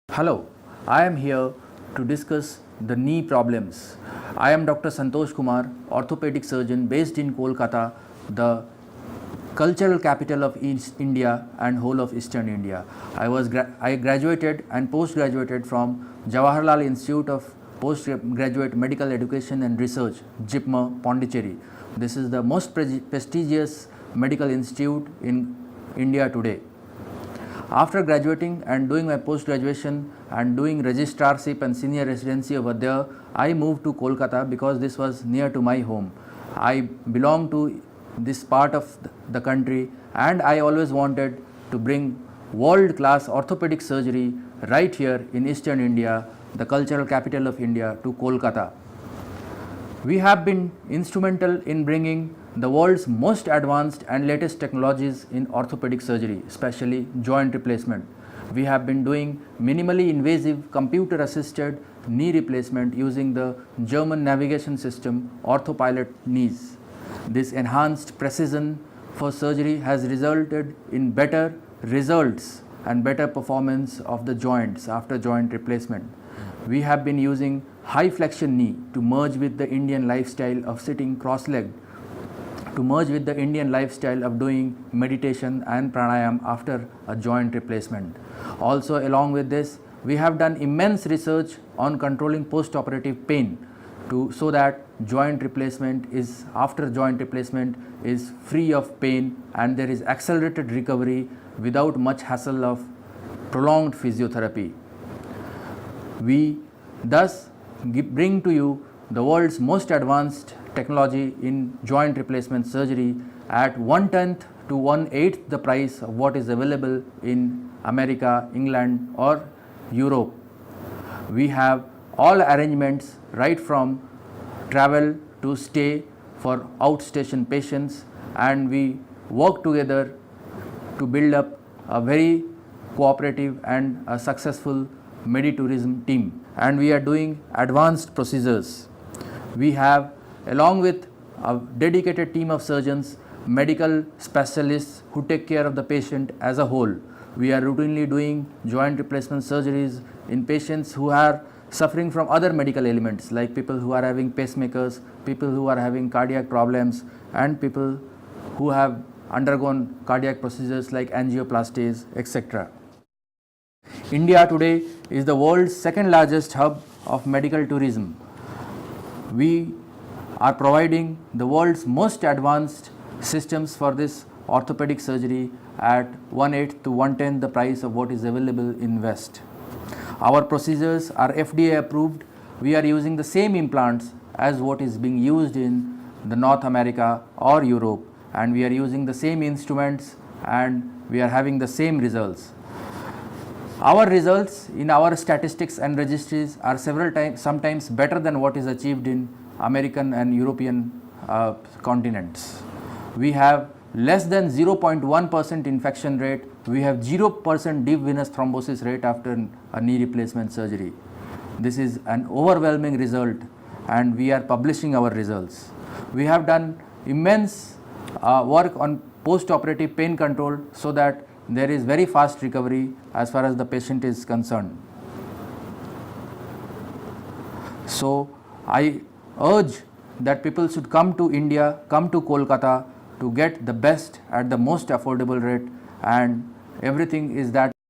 Hello, I am here to discuss the knee problems. I am Dr. Santosh Kumar, orthopedic surgeon based in Kolkata, the cultural capital of East India and whole of Eastern India. I graduated and post-graduated from Jawaharlal Institute of Postgraduate Medical Education and Research, JIPMER, Pondicherry. This is the most prestigious medical institute in India today. After graduating and doing my post-graduation and doing registrarship and senior residency over there, I moved to Kolkata because this was near to my home. I belong to this part of the country and I always wanted to bring world-class orthopedic surgery right here in Eastern India, the cultural capital of India, to Kolkata. We have been instrumental in bringing the world's most advanced and latest technologies in orthopedic surgery, especially joint replacement. We have been doing minimally invasive computer assisted knee replacement using the German navigation system OrthoPilot knees. This enhanced precision for surgery has resulted in better results and better performance of the joints after joint replacement. We have been using high flexion knee to merge with the Indian lifestyle of sitting cross-legged, to merge with the Indian lifestyle of doing meditation and pranayam after a joint replacement. Also, along with this, we have done immense research on controlling post-operative pain so that joint replacement is, after joint replacement, is free of pain and there is accelerated recovery without much hassle of prolonged physiotherapy. We thus bring to you the world's most advanced technology in joint replacement surgery at 1/10 to 1/8 the price of what is available in America, England or Europe. We have all arrangements right from travel to stay for outstation patients, and we work together to build up a very cooperative and a successful Meditourism team, and we are doing advanced procedures. We have, along with a dedicated team of surgeons, medical specialists who take care of the patient as a whole. We are routinely doing joint replacement surgeries in patients who are suffering from other medical ailments, like people who are having pacemakers, people who are having cardiac problems, and people who have undergone cardiac procedures like angioplasties, etc. India today is the world's second largest hub of medical tourism. We are providing the world's most advanced systems for this orthopedic surgery at 1/8 to 1/10 the price of what is available in West. Our procedures are FDA approved. We are using the same implants as what is being used in the North America or Europe, and we are using the same instruments and we are having the same results. Our results in our statistics and registries are sometimes better than what is achieved in American and European continents. We have less than 0.1% infection rate. We have 0% deep venous thrombosis rate after a knee replacement surgery. This is an overwhelming result, and we are publishing our results. We have done immense work on post-operative pain control so that there is very fast recovery as far as the patient is concerned. So, I urge that people should come to India, come to Kolkata to get the best at the most affordable rate, and everything is that